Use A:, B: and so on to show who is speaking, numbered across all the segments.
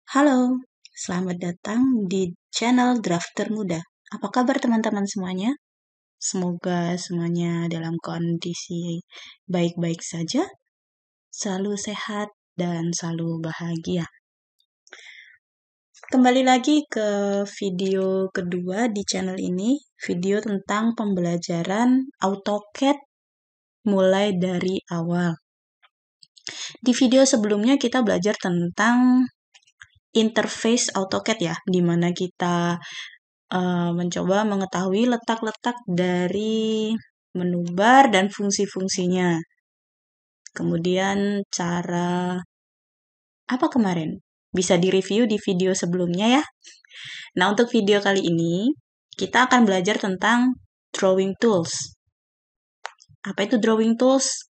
A: Halo, selamat datang di channel Drafter Muda. Apa kabar teman-teman semuanya? Semoga semuanya dalam kondisi baik-baik saja, selalu sehat, dan selalu bahagia. Kembali lagi ke video kedua di channel ini, video tentang pembelajaran AutoCAD mulai dari awal. Di video sebelumnya kita belajar tentang interface AutoCAD ya, di mana kita mencoba mengetahui letak-letak dari menu bar dan fungsi-fungsinya. Kemudian cara apa kemarin? Bisa direview di video sebelumnya ya. Nah, untuk video kali ini kita akan belajar tentang drawing tools. Apa itu drawing tools?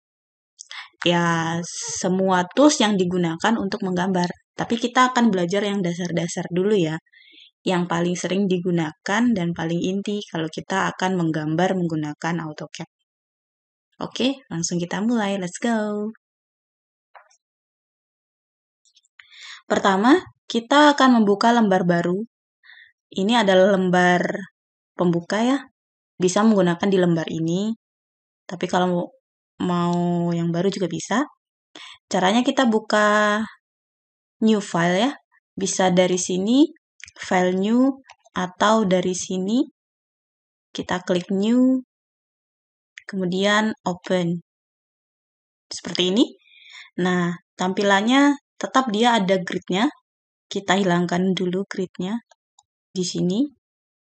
A: Ya, semua tools yang digunakan untuk menggambar. Tapi kita akan belajar yang dasar-dasar dulu ya. Yang paling sering digunakan dan paling inti kalau kita akan menggambar menggunakan AutoCAD. Oke, langsung kita mulai. Let's go! Pertama, kita akan membuka lembar baru. Ini adalah lembar pembuka ya. Bisa menggunakan di lembar ini. Tapi kalau mau yang baru juga bisa. Caranya kita buka new file ya. Bisa dari sini, file new, atau dari sini kita klik new, kemudian open. Seperti ini. Nah, tampilannya tetap dia ada grid-nya. Kita hilangkan dulu grid-nya di sini.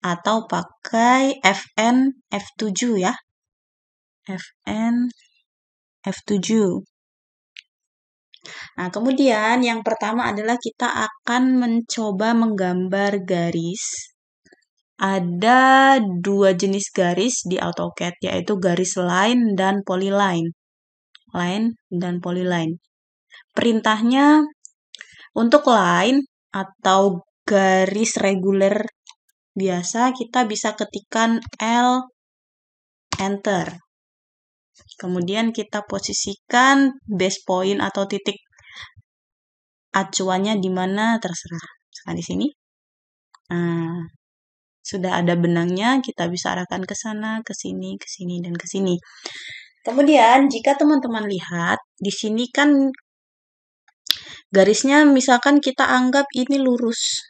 A: Atau pakai Fn F7 ya. Fn F7. Nah, kemudian yang pertama adalah kita akan mencoba menggambar garis. Ada dua jenis garis di AutoCAD, yaitu garis line dan polyline. Line dan polyline. Perintahnya untuk line atau garis reguler biasa, kita bisa ketikkan L, enter. Kemudian kita posisikan base point atau titik acuannya di mana terserah. Nah, di sini. Nah, sudah ada benangnya, kita bisa arahkan ke sana, ke sini, dan ke sini. Kemudian, jika teman-teman lihat, di sini kan garisnya misalkan kita anggap ini lurus.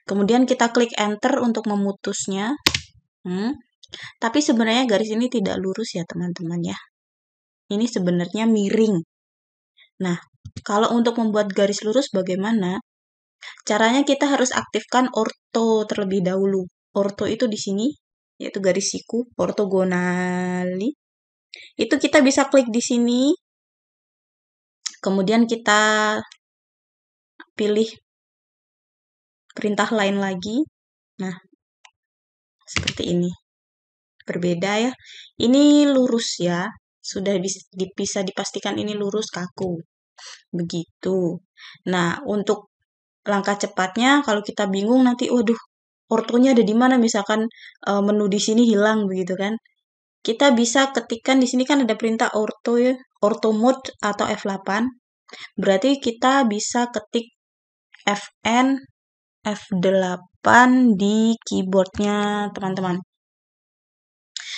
A: Kemudian kita klik enter untuk memutusnya. Tapi sebenarnya garis ini tidak lurus ya teman-teman ya. Ini sebenarnya miring. Nah, kalau untuk membuat garis lurus bagaimana? Caranya kita harus aktifkan ortho terlebih dahulu. Ortho itu di sini, yaitu garis siku, ortogonali. Itu kita bisa klik di sini. Kemudian kita pilih perintah lain lagi. Nah, seperti ini. Berbeda ya. Ini lurus ya. Sudah bisa dipastikan ini lurus kaku. Begitu. Nah, untuk langkah cepatnya kalau kita bingung nanti, waduh, ortonya ada di mana? Misalkan menu di sini hilang begitu kan. Kita bisa ketikkan di sini kan ada perintah ortho ya, ortho mode atau F8. Berarti kita bisa ketik Fn F8 di keyboardnya teman-teman.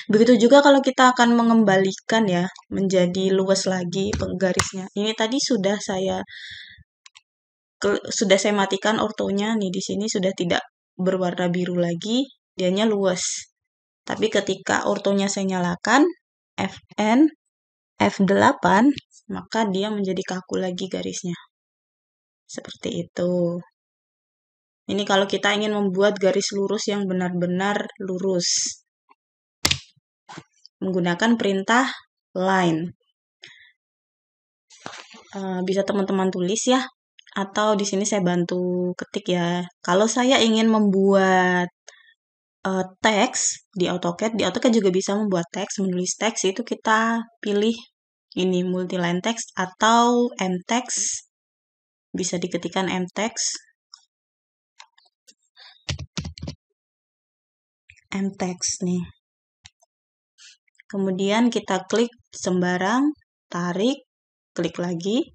A: Begitu juga kalau kita akan mengembalikan ya, menjadi luas lagi garisnya. Ini tadi sudah saya matikan ortonya nih, di sini sudah tidak berwarna biru lagi, dianya luas. Tapi ketika ortonya saya nyalakan Fn F8, maka dia menjadi kaku lagi garisnya. Seperti itu. Ini kalau kita ingin membuat garis lurus yang benar-benar lurus. Menggunakan perintah line. Bisa teman-teman tulis ya. Atau di sini saya bantu ketik ya. Kalau saya ingin membuat teks di AutoCAD juga bisa membuat teks, menulis teks, itu kita pilih ini multiline text atau mtext. Bisa diketikkan mtext. Mtext nih. Kemudian kita klik sembarang, tarik, klik lagi,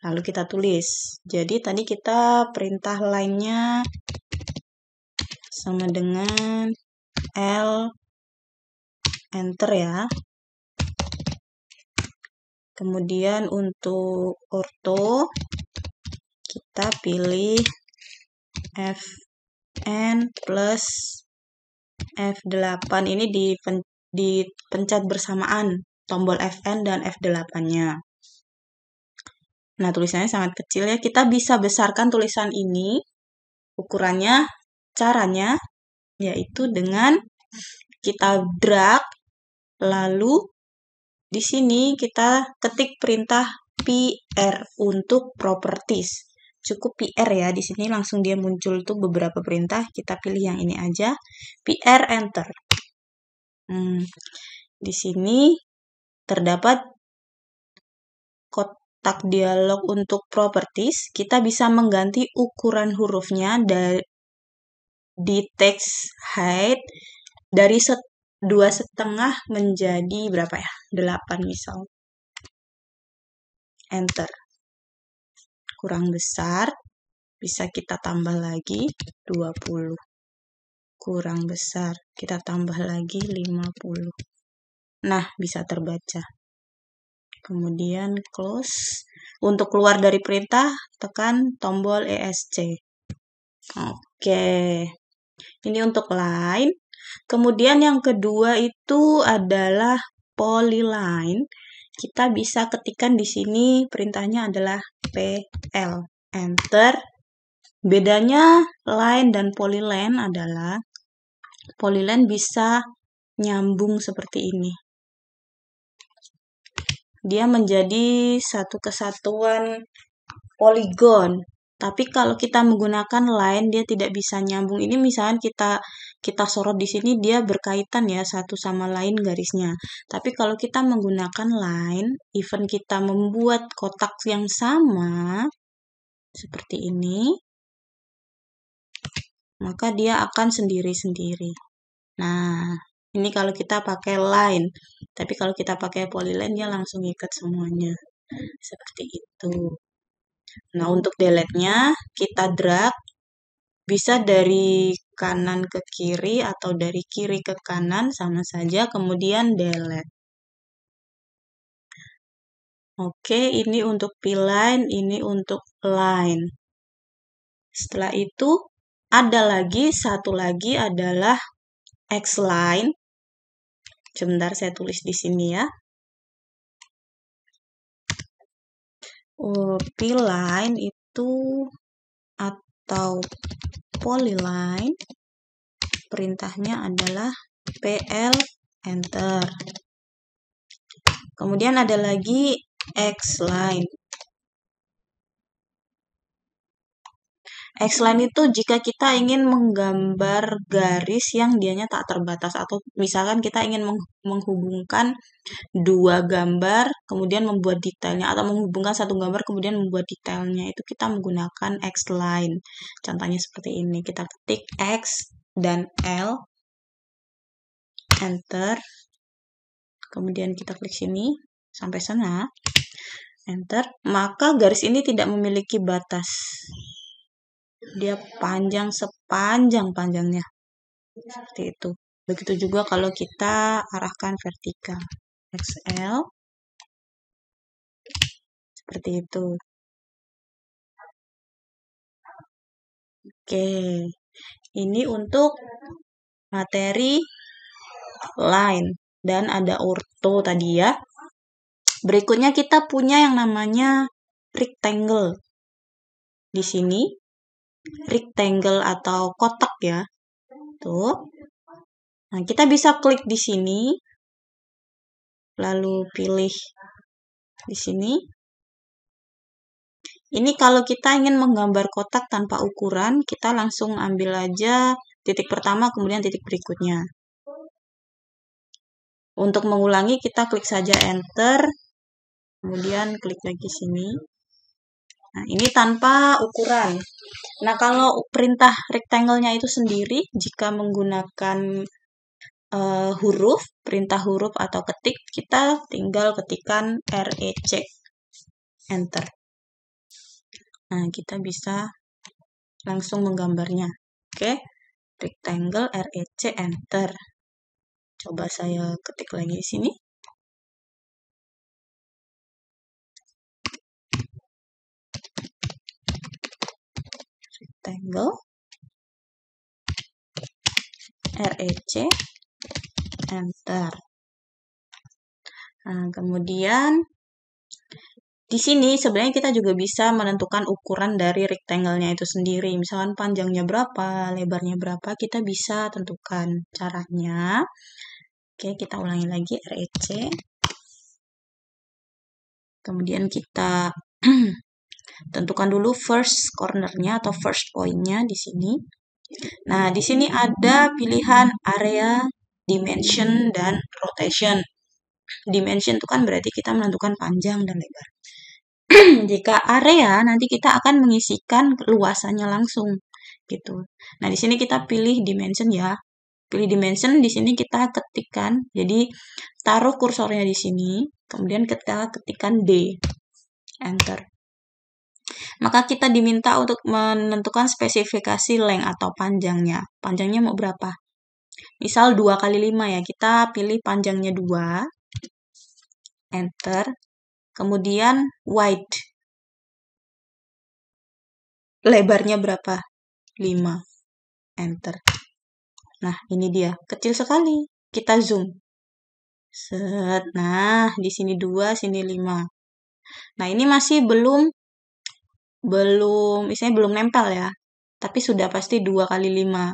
A: Lalu kita tulis. Jadi tadi kita perintah line-nya sama dengan L, enter ya. Kemudian untuk orto, kita pilih Fn plus F8. Ini dipencet bersamaan tombol Fn dan F8-nya. Nah, tulisannya sangat kecil ya. Kita bisa besarkan tulisan ini. Ukurannya, caranya, yaitu dengan kita drag, lalu di sini kita ketik perintah PR untuk properties. Cukup PR ya, di sini langsung dia muncul tuh beberapa perintah. Kita pilih yang ini aja, PR enter. Di sini terdapat kotak dialog untuk properties. Kita bisa mengganti ukuran hurufnya di text height dari 2,5 menjadi berapa ya? 8 misal. Enter. Kurang besar, bisa kita tambah lagi 20. Kurang besar, kita tambah lagi 50. Nah, bisa terbaca. Kemudian close. Untuk keluar dari perintah, tekan tombol ESC. Oke. Ini untuk line. Kemudian yang kedua itu adalah polyline. Kita bisa ketikkan di sini perintahnya adalah PL. Enter. Bedanya line dan polyline adalah polyline bisa nyambung seperti ini. Dia menjadi satu kesatuan poligon. Tapi kalau kita menggunakan line, dia tidak bisa nyambung. Ini misalnya kita sorot di sini, dia berkaitan ya satu sama lain garisnya. Tapi kalau kita menggunakan line, even kita membuat kotak yang sama, seperti ini, maka dia akan sendiri-sendiri. Nah, ini kalau kita pakai line. Tapi kalau kita pakai polyline, dia langsung ikat semuanya. Seperti itu. Nah, untuk delete-nya, kita drag. Bisa dari kanan ke kiri atau dari kiri ke kanan, sama saja. Kemudian delete. Oke, ini untuk P-line, ini untuk line. Setelah itu, ada lagi, satu lagi adalah X-line. Sebentar, saya tulis di sini ya. P-line itu atau polyline, perintahnya adalah PL enter. Kemudian ada lagi X-line. X-line itu jika kita ingin menggambar garis yang dianya tak terbatas, atau misalkan kita ingin menghubungkan dua gambar kemudian membuat detailnya, atau menghubungkan satu gambar kemudian membuat detailnya, itu kita menggunakan X-line. Contohnya seperti ini, kita ketik X dan L, enter, kemudian kita klik sini sampai sana, enter, maka garis ini tidak memiliki batas. Dia panjang sepanjang-panjangnya. Seperti itu. Begitu juga kalau kita arahkan vertikal. XL. Seperti itu. Oke. Ini untuk materi line. Dan ada orto tadi ya. Berikutnya kita punya yang namanya rectangle. Di sini rectangle atau kotak ya. Tuh. Nah, kita bisa klik di sini. Lalu pilih di sini. Ini kalau kita ingin menggambar kotak tanpa ukuran, kita langsung ambil aja titik pertama kemudian titik berikutnya. Untuk mengulangi kita klik saja enter. Kemudian klik lagi sini. Nah, ini tanpa ukuran. Nah, kalau perintah rectangle-nya itu sendiri, jika menggunakan huruf, perintah huruf atau ketik, kita tinggal ketikkan REC. Enter. Nah, kita bisa langsung menggambarnya. Oke, rectangle REC, enter. Coba saya ketik lagi di sini. Rectangle REC, enter. Nah, kemudian di sini sebenarnya kita juga bisa menentukan ukuran dari rectangle-nya itu sendiri. Misalkan panjangnya berapa, lebarnya berapa, kita bisa tentukan caranya. Oke, kita ulangi lagi REC. Kemudian kita tentukan dulu first corner-nya atau first point-nya di sini. Nah, di sini ada pilihan area, dimension, dan rotation. Dimension itu kan berarti kita menentukan panjang dan lebar. Jika area, nanti kita akan mengisikan luasannya langsung, gitu. Nah, di sini kita pilih dimension ya. Pilih dimension, di sini kita ketikkan. Jadi, taruh kursornya di sini, kemudian kita ketikkan D. Enter. Maka kita diminta untuk menentukan spesifikasi length atau panjangnya. Panjangnya mau berapa? Misal 2 kali 5 ya, kita pilih panjangnya 2. Enter. Kemudian wide. Lebarnya berapa? 5. Enter. Nah, ini dia. Kecil sekali. Kita zoom. Set. Nah, di sini 2, sini 5. Nah, ini masih belum misalnya belum nempel ya. Tapi sudah pasti 2 kali 5.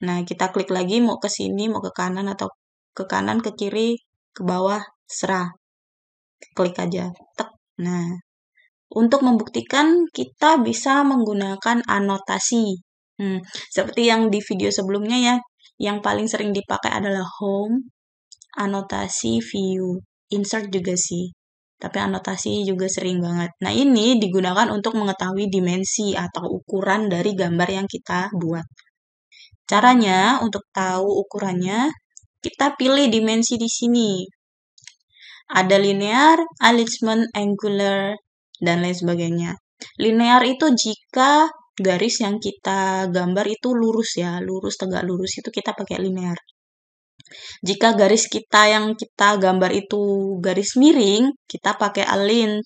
A: Nah, kita klik lagi mau ke sini, mau ke kanan atau ke kanan, ke kiri, ke bawah, serah. Klik aja. Tek. Nah, untuk membuktikan kita bisa menggunakan anotasi. Seperti yang di video sebelumnya ya, yang paling sering dipakai adalah home, anotasi, view, insert juga sih. Tapi anotasi juga sering banget. Nah, ini digunakan untuk mengetahui dimensi atau ukuran dari gambar yang kita buat. Caranya, untuk tahu ukurannya, kita pilih dimensi di sini. Ada linear, alignment, angular, dan lain sebagainya. Linear itu jika garis yang kita gambar itu lurus ya, lurus, tegak lurus, itu kita pakai linear. Jika garis kita yang kita gambar itu garis miring, kita pakai align,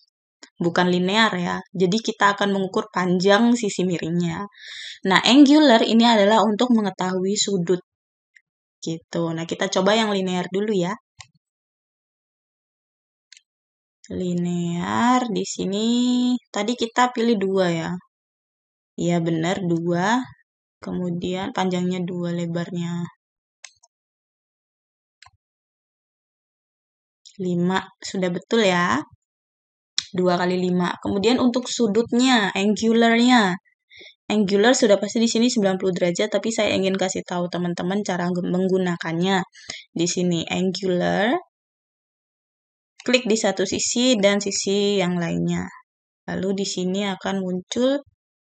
A: bukan linear ya. Jadi kita akan mengukur panjang sisi miringnya. Nah, angular ini adalah untuk mengetahui sudut. Gitu. Nah, kita coba yang linear dulu ya. Linear di sini tadi kita pilih 2 ya. Iya benar 2. Kemudian panjangnya 2, lebarnya 5. Sudah betul ya. 2 kali 5. Kemudian untuk sudutnya, angularnya. Angular sudah pasti di sini 90 derajat, tapi saya ingin kasih tahu teman-teman cara menggunakannya. Di sini angular, klik di satu sisi dan sisi yang lainnya. Lalu di sini akan muncul,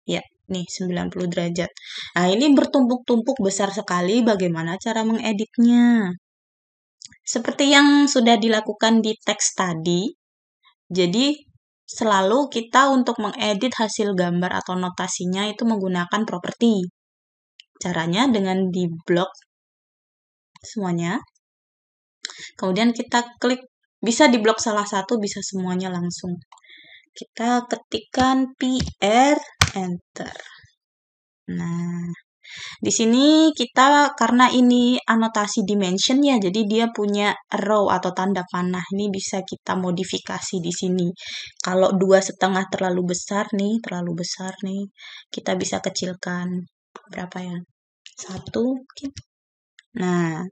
A: ya, nih 90 derajat. Nah, ini bertumpuk-tumpuk besar sekali, bagaimana cara mengeditnya? Seperti yang sudah dilakukan di teks tadi, jadi selalu kita untuk mengedit hasil gambar atau notasinya itu menggunakan properti. Caranya dengan di blok semuanya. Kemudian kita klik, bisa di blok salah satu, bisa semuanya langsung. Kita ketikkan PR, enter. Nah, di sini kita karena ini anotasi dimension ya, jadi dia punya arrow atau tanda panah. Ini bisa kita modifikasi di sini. Kalau 2,5 terlalu besar nih, kita bisa kecilkan berapa ya? 1 mungkin. Nah,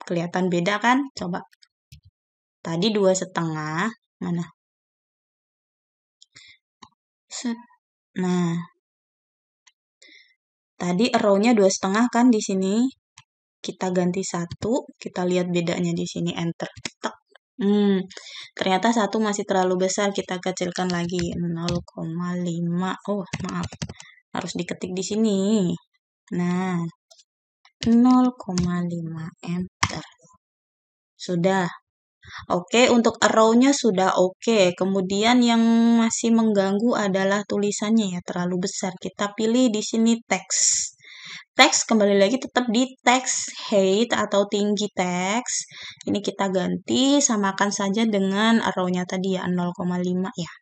A: kelihatan beda kan? Coba. Tadi 2,5, mana? Set. Nah, tadi arrow-nya 2,5 kan di sini. Kita ganti 1, kita lihat bedanya di sini, enter. Tek. Ternyata 1 masih terlalu besar, kita kecilkan lagi 0,5. Oh, maaf. Harus diketik di sini. Nah, 0,5, enter. Sudah. Oke, untuk arrow-nya sudah oke. Kemudian yang masih mengganggu adalah tulisannya ya, terlalu besar. Kita pilih di sini teks. Teks kembali lagi tetap di teks height atau tinggi teks. Ini kita ganti, samakan saja dengan arrow-nya tadi ya, 0,5 ya.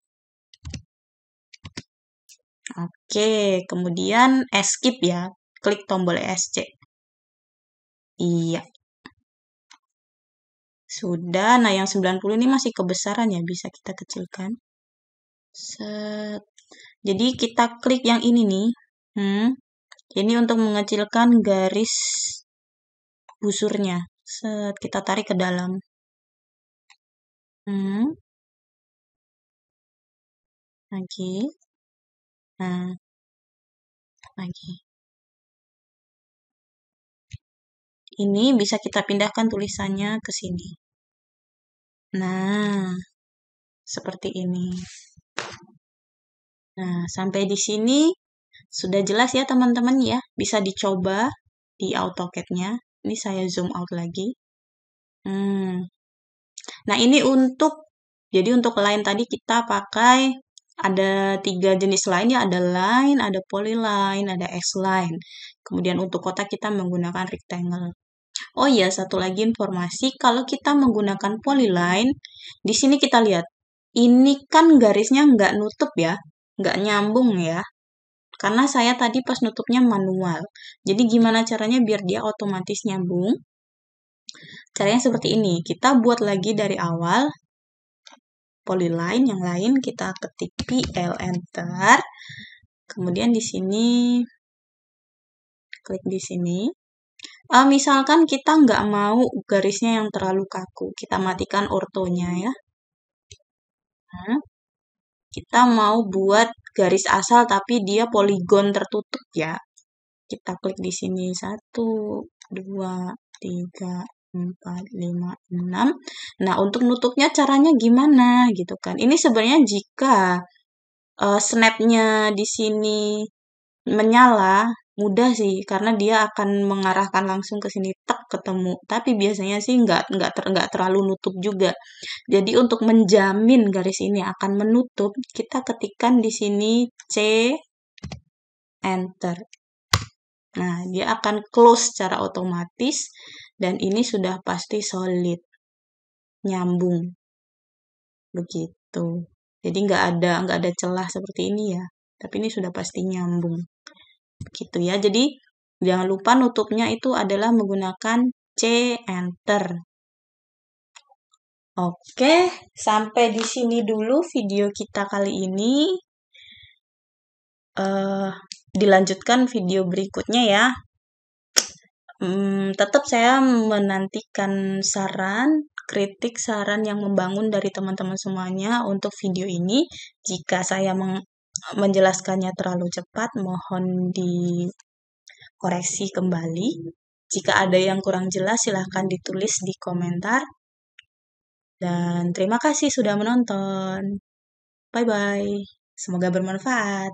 A: Oke, kemudian escape ya. Klik tombol ESC. Iya. Sudah, nah yang 90 ini masih kebesaran ya, bisa kita kecilkan. Set. Jadi kita klik yang ini nih. Ini untuk mengecilkan garis busurnya. Set, kita tarik ke dalam. Lagi. Nah, lagi. Ini bisa kita pindahkan tulisannya ke sini. Nah, seperti ini. Nah, sampai di sini sudah jelas ya teman-teman ya. Bisa dicoba di AutoCAD-nya. Ini saya zoom out lagi. Nah, ini jadi untuk line tadi kita pakai ada 3 jenis line ya, ada line, ada polyline, ada X-line. Kemudian untuk kotak kita menggunakan rectangle. Oh iya, satu lagi informasi, kalau kita menggunakan polyline, di sini kita lihat, ini kan garisnya nggak nutup ya, nggak nyambung ya. Karena saya tadi pas nutupnya manual. Jadi gimana caranya biar dia otomatis nyambung? Caranya seperti ini, kita buat lagi dari awal, polyline yang lain kita ketik PL enter. Kemudian di sini klik di sini. Misalkan kita nggak mau garisnya yang terlalu kaku, kita matikan ortonya ya. Kita mau buat garis asal tapi dia poligon tertutup ya. Kita klik di sini 1, 2, 3, 4, 5, 6. Nah, untuk nutupnya caranya gimana gitu kan. Ini sebenarnya jika snapnya di sini menyala, mudah sih karena dia akan mengarahkan langsung ke sini tek ketemu. Tapi biasanya sih nggak terlalu nutup juga. Jadi untuk menjamin garis ini akan menutup, kita ketikkan di sini C enter. Nah, dia akan close secara otomatis dan ini sudah pasti solid. Nyambung. Begitu. Jadi nggak ada celah seperti ini ya. Tapi ini sudah pasti nyambung. Gitu ya. Jadi jangan lupa nutupnya itu adalah menggunakan C enter. Oke, sampai di sini dulu video kita kali ini. Dilanjutkan video berikutnya ya. Tetap saya menantikan saran, kritik, saran yang membangun dari teman-teman semuanya untuk video ini. Jika saya menjelaskannya terlalu cepat, mohon dikoreksi kembali. Jika ada yang kurang jelas, silahkan ditulis di komentar. Dan terima kasih sudah menonton. Bye-bye. Semoga bermanfaat.